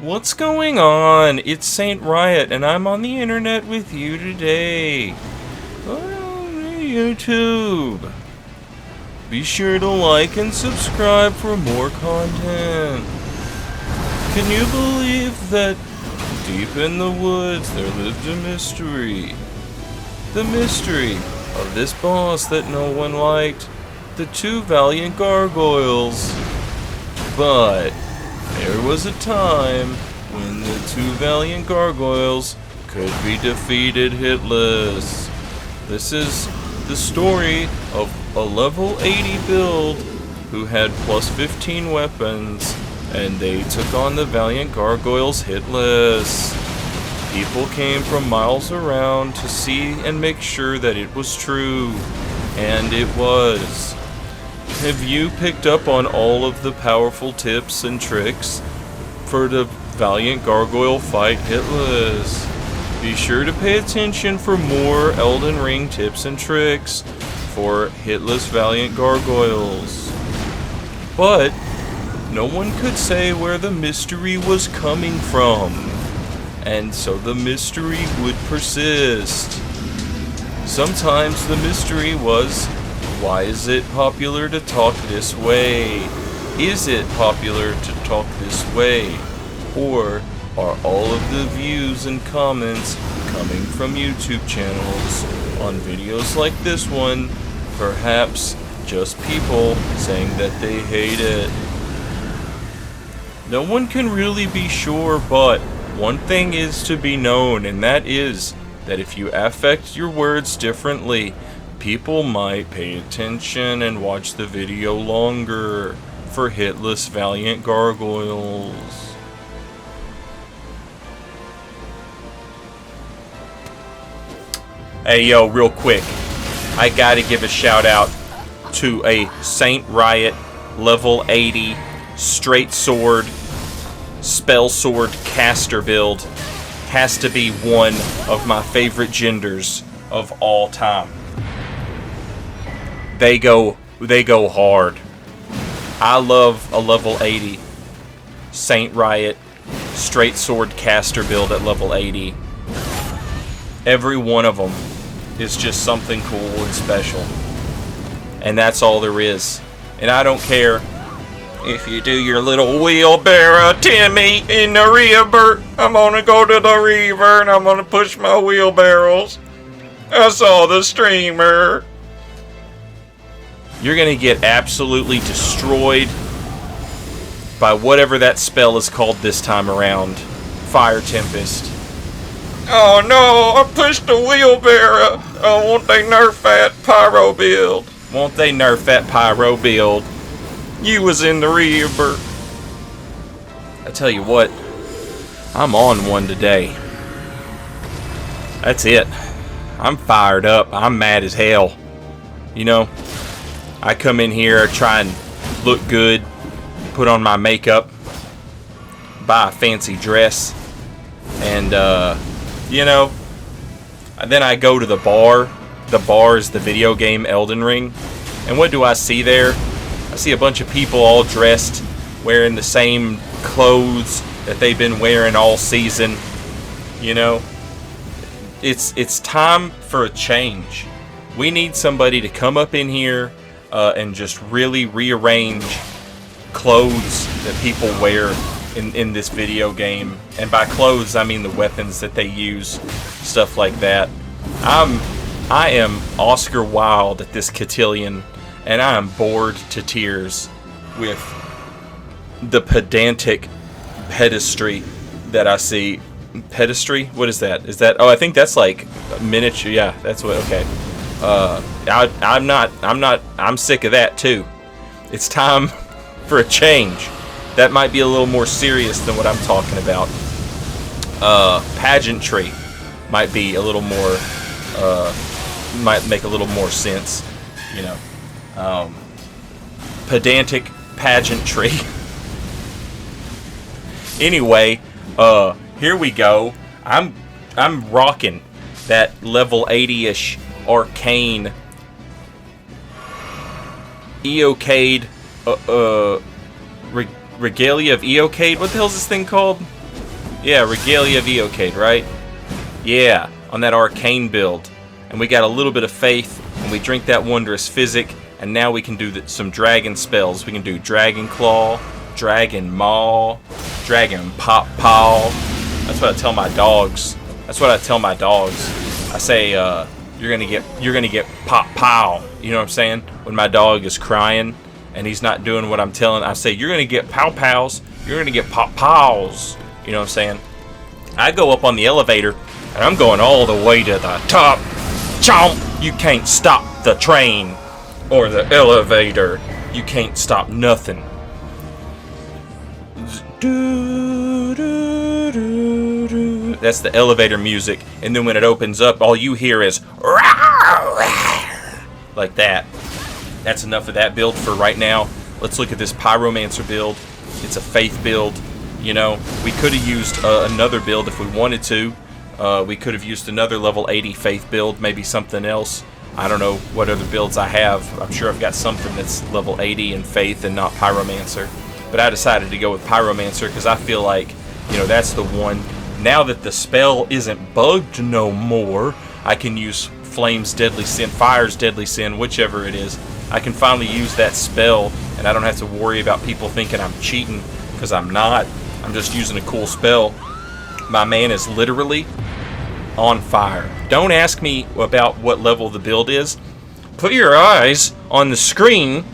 What's going on? It's Saint Riot, and I'm on the internet with you today. Oh, YouTube. Be sure to like and subscribe for more content. Can you believe that deep in the woods there lived a mystery? The mystery of this boss that no one liked, the two valiant gargoyles. But there was a time when the two valiant gargoyles could be defeated hitless. This is the story of a level 80 build who had plus 15 weapons, and they took on the valiant gargoyles hitless. People came from miles around to see and make sure that it was true, and it was. Have you picked up on all of the powerful tips and tricks for the valiant gargoyle fight hitless? Be sure to pay attention for more Elden Ring tips and tricks for hitless valiant gargoyles. But no one could say where the mystery was coming from, and so the mystery would persist. Sometimes the mystery was, why is it popular to talk this way? Is it popular to talk this way? Or are all of the views and comments coming from YouTube channels on videos like this one perhaps just people saying that they hate it? No one can really be sure, but one thing is to be known, and that is that if you affect your words differently, people might pay attention and watch the video longer for hitless valiant gargoyles. Hey yo, real quick, I gotta give a shout out to a Saint Riot level 80 straight sword spell sword caster build. Has to be one of my favorite genders of all time. They go hard. I love a level 80 Saint Riot straight sword caster build at level 80. Every one of them is just something cool and special. And that's all there is. And I don't care if you do your little wheelbarrow, Timmy, in the river. I'm gonna go to the river and I'm gonna push my wheelbarrows. I saw the streamer. You're gonna get absolutely destroyed by whatever that spell is called this time around. Fire Tempest. Oh no, I pushed the wheelbarrow. Oh, won't they nerf that pyro build? Won't they nerf that pyro build? You was in the river. I tell you what, I'm on one today. That's it. I'm fired up. I'm mad as hell. You know, I come in here, try and look good, put on my makeup, buy a fancy dress, and, you know, then I go to the bar. The bar is the video game Elden Ring. And what do I see there? I see a bunch of people all dressed, wearing the same clothes that they've been wearing all season. You know, it's time for a change. We need somebody to come up in here and just really rearrange clothes that people wear in this video game. And by clothes, I mean the weapons that they use, stuff like that. I am Oscar Wilde at this cotillion, and I am bored to tears with the pedantic pedestry that I see. Pedestry? What is that? Is that? Oh, I think that's like miniature. Yeah, that's what. Okay. I'm sick of that too. It's time for a change. That might be a little more serious than what I'm talking about. Pageantry might be a little more, might make a little more sense, you know. Pedantic pageantry. Anyway, here we go. I'm rocking that level 80-ish arcane Eocade, Regalia of Eocade. What the hell is this thing called? Yeah, Regalia Vocade, right? Yeah, on that arcane build. And we got a little bit of faith, and we drink that wondrous physic, and now we can do some dragon spells. We can do Dragon Claw, Dragon Maw, Dragon Pop Pow. That's what I tell my dogs. That's what I tell my dogs. I say, you're gonna get pop pow. You know what I'm saying? When my dog is crying and he's not doing what I'm telling, I say, you're gonna get pow pows. You're gonna get pop pows. You know what I'm saying? I go up on the elevator and I'm going all the way to the top. Chomp! You can't stop the train or the elevator. You can't stop nothing. That's the elevator music, and then when it opens up, all you hear is like that. That's enough of that build for right now. Let's look at this Pyromancer build. It's a faith build. You know, we could have used another build if we wanted to. We could have used another level 80 faith build, maybe something else. I don't know what other builds I have. I'm sure I've got something that's level 80 in faith and not Pyromancer. But I decided to go with Pyromancer because I feel like, you know, that's the one. Now that the spell isn't bugged no more, I can use Flame's Deadly Sin, Fire's Deadly Sin, whichever it is. I can finally use that spell, and I don't have to worry about people thinking I'm cheating, because I'm not. I'm just using a cool spell. My man is literally on fire. Don't ask me about what level the build is. Put your eyes on the screen,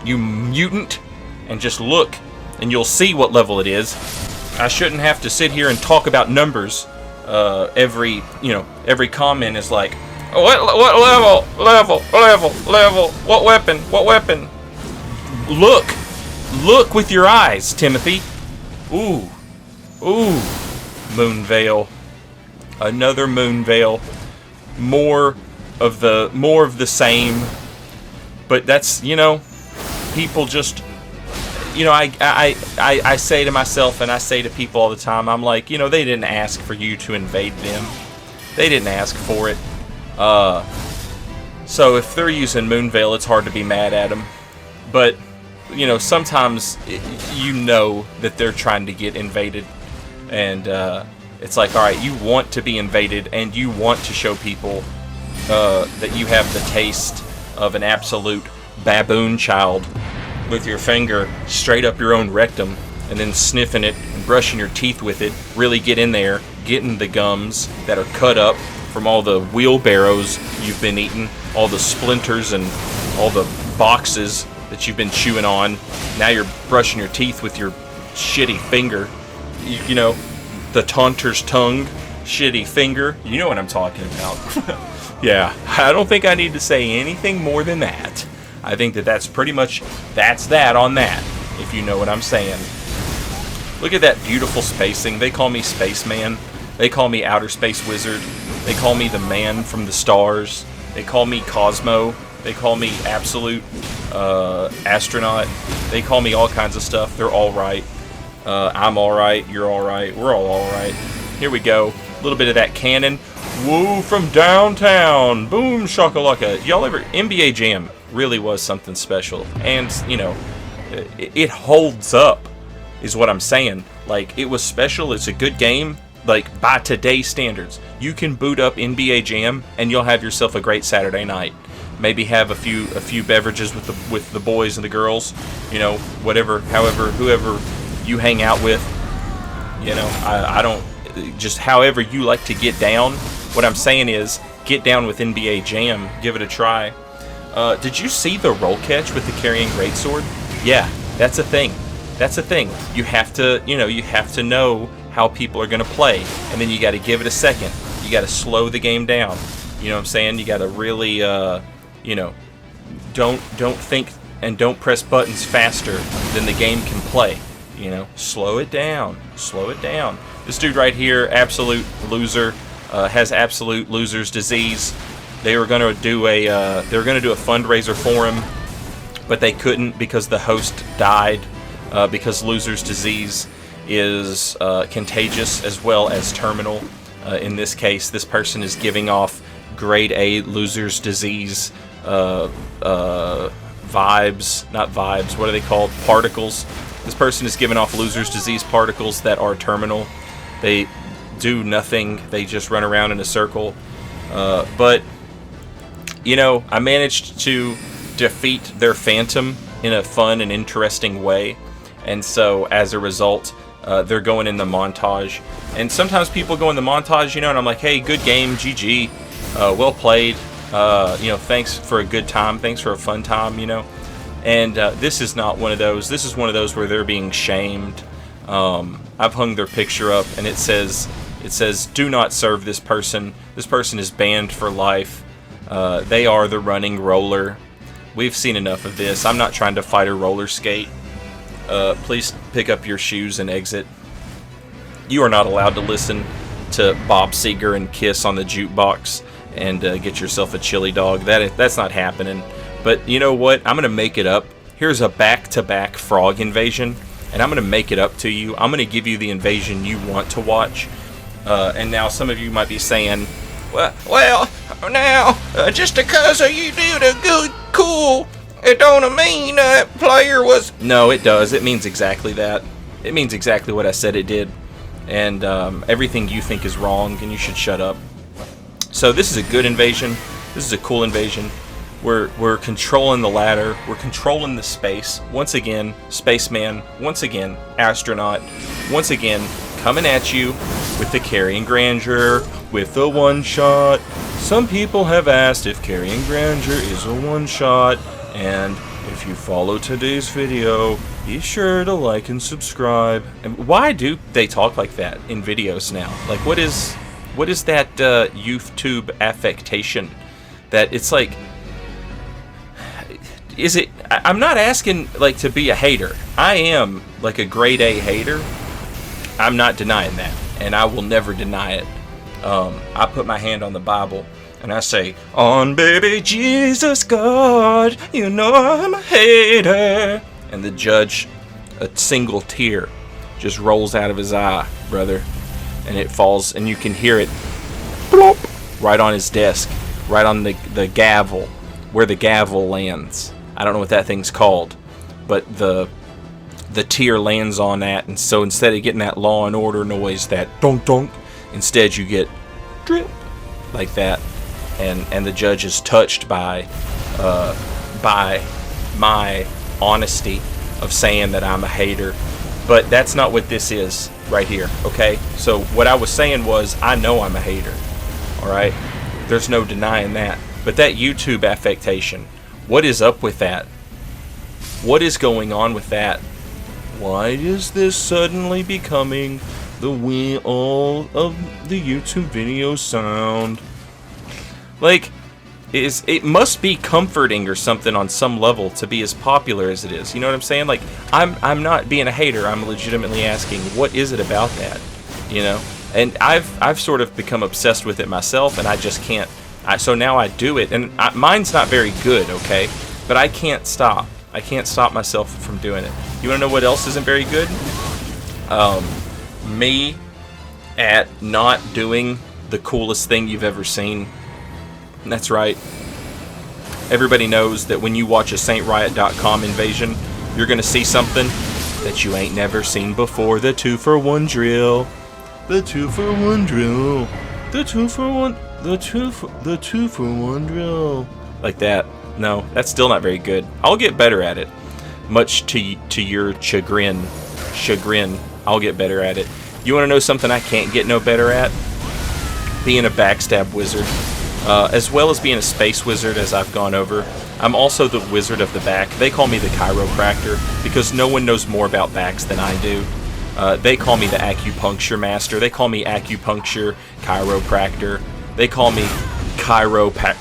you mutant, and just look, and you'll see what level it is. I shouldn't have to sit here and talk about numbers. Every comment is like, what level, what weapon. Look with your eyes, Timothy. Ooh, Moonveil, another Moonveil, more of the same. But that's, you know, people just. You know, I say to myself and I say to people all the time, I'm like, you know, they didn't ask for you to invade them. They didn't ask for it. So if they're using Moonveil, it's hard to be mad at them. But, you know, sometimes you know that they're trying to get invaded. And it's like, alright, you want to be invaded and you want to show people that you have the taste of an absolute baboon child. With your finger straight up your own rectum and then sniffing it and brushing your teeth with it, really get in there, getting the gums that are cut up from all the wheelbarrows you've been eating, all the splinters and all the boxes that you've been chewing on. Now you're brushing your teeth with your shitty finger. You know, the taunter's tongue, shitty finger. You know what I'm talking about. Yeah, I don't think I need to say anything more than that. I think that's pretty much, that's that on that, if you know what I'm saying. Look at that beautiful spacing. They call me Spaceman. They call me Outer Space Wizard. They call me the man from the stars. They call me Cosmo. They call me Absolute Astronaut. They call me all kinds of stuff. They're all right. I'm all right. You're all right. We're all right. Here we go. A little bit of that cannon. Woo, from downtown. Boom, shakalaka. Y'all ever... NBA Jam really was something special. And, you know, it holds up, is what I'm saying. Like, it was special. It's a good game. Like, by today's standards. You can boot up NBA Jam, and you'll have yourself a great Saturday night. Maybe have a few beverages with the boys and the girls. You know, whatever, however, whoever you hang out with. You know, I don't... Just however you like to get down. What I'm saying is, get down with NBA Jam. Give it a try. Did you see the roll catch with the carrying greatsword? Yeah, that's a thing. That's a thing. You have to, you know, know how people are going to play. And then you got to give it a second. You got to slow the game down. You know what I'm saying? You got to really, you know, don't think and don't press buttons faster than the game can play. You know, slow it down. Slow it down. This dude right here, absolute loser, has absolute loser's disease. They were going to do a fundraiser for him, but they couldn't because the host died. Because loser's disease is contagious as well as terminal. In this case, this person is giving off grade A loser's disease vibes, not vibes. What are they called? Particles. This person is giving off loser's disease particles that are terminal. They do nothing. They just run around in a circle. But, you know, I managed to defeat their phantom in a fun and interesting way. And so, as a result, they're going in the montage. And sometimes people go in the montage, you know, and I'm like, hey, good game, GG, well played. You know, thanks for a good time. Thanks for a fun time, you know. And this is not one of those. This is one of those where they're being shamed. I've hung their picture up, and it says, do not serve this person. This person is banned for life. They are the running roller. We've seen enough of this. I'm not trying to fight a roller skate. Please pick up your shoes and exit. You are not allowed to listen to Bob Seger and Kiss on the jukebox and get yourself a chili dog. That's not happening. But you know what? I'm going to make it up. Here's a back-to-back frog invasion, and I'm going to make it up to you. I'm going to give you the invasion you want to watch. And now some of you might be saying, well, now, just because you did a good, cool, it don't mean that player was... No, it does. It means exactly that. It means exactly what I said it did. And everything you think is wrong, and you should shut up. So this is a good invasion. This is a cool invasion. We're controlling the ladder. We're controlling the space. Once again, spaceman. Once again, astronaut. Once again, coming at you with the carrying grandeur, with the one-shot. Some people have asked if carrying grandeur is a one-shot. And if you follow today's video, be sure to like and subscribe. And why do they talk like that in videos now? Like, what is that YouTube affectation? That it's like, is it? I'm not asking like to be a hater. I am like a grade A hater. I'm not denying that, and I will never deny it. I put my hand on the Bible. And I say, on baby Jesus God, you know I'm a hater. And the judge, a single tear just rolls out of his eye, brother. And it falls, and you can hear it plop, right on his desk, right on the gavel, where the gavel lands. I don't know what that thing's called, but the tear lands on that. And so instead of getting that Law and Order noise, that donk donk, instead you get drip, like that. And the judge is touched by my honesty of saying that I'm a hater. But that's not what this is right here, okay? So what I was saying was, I know I'm a hater, all right? There's no denying that. But that YouTube affectation, what is up with that? What is going on with that? Why is this suddenly becoming the way all of the YouTube videos sound? Like, it must be comforting or something on some level to be as popular as it is. You know what I'm saying? Like, I'm not being a hater. I'm legitimately asking, what is it about that? You know? And I've sort of become obsessed with it myself, and I just can't. So now I do it, and mine's not very good, okay? But I can't stop. I can't stop myself from doing it. You want to know what else isn't very good? Me at not doing the coolest thing you've ever seen. That's right. Everybody knows that when you watch a SaintRiot.com invasion, you're going to see something that you ain't never seen before. The 2-for-1 drill. The 2-for-1 drill. The 2-for-1. The 2-for-1 drill. Like that. No, that's still not very good. I'll get better at it. Much to your chagrin, I'll get better at it. You want to know something I can't get no better at? Being a backstab wizard. As well as being a space wizard, as I've gone over. I'm also the wizard of the back. They call me the chiropractor because no one knows more about backs than I do. They call me the acupuncture master. They call me acupuncture chiropractor. They call me chiropuncture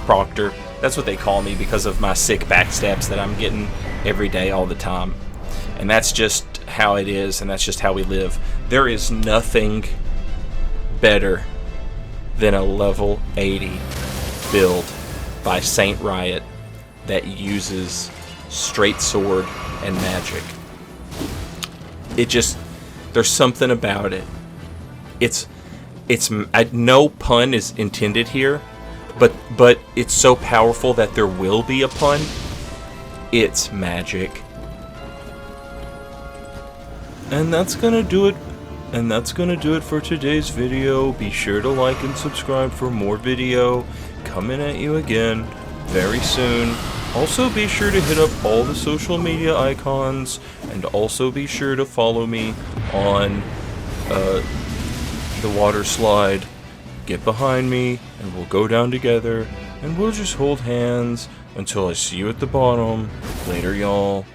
proctor. That's what they call me because of my sick backstabs that I'm getting every day, all the time. And that's just how it is, and that's just how we live. There is nothing better than a level 80 build by Saint Riot that uses straight sword and magic. It just, there's something about it. It's no pun is intended here, but it's so powerful that there will be a pun. It's magic. And that's gonna do it. And that's gonna do it for today's video. Be sure to like and subscribe for more video coming at you again very soon. Also be sure to hit up all the social media icons, and also be sure to follow me on the water slide. Get behind me and we'll go down together and we'll just hold hands until I see you at the bottom. Later, y'all.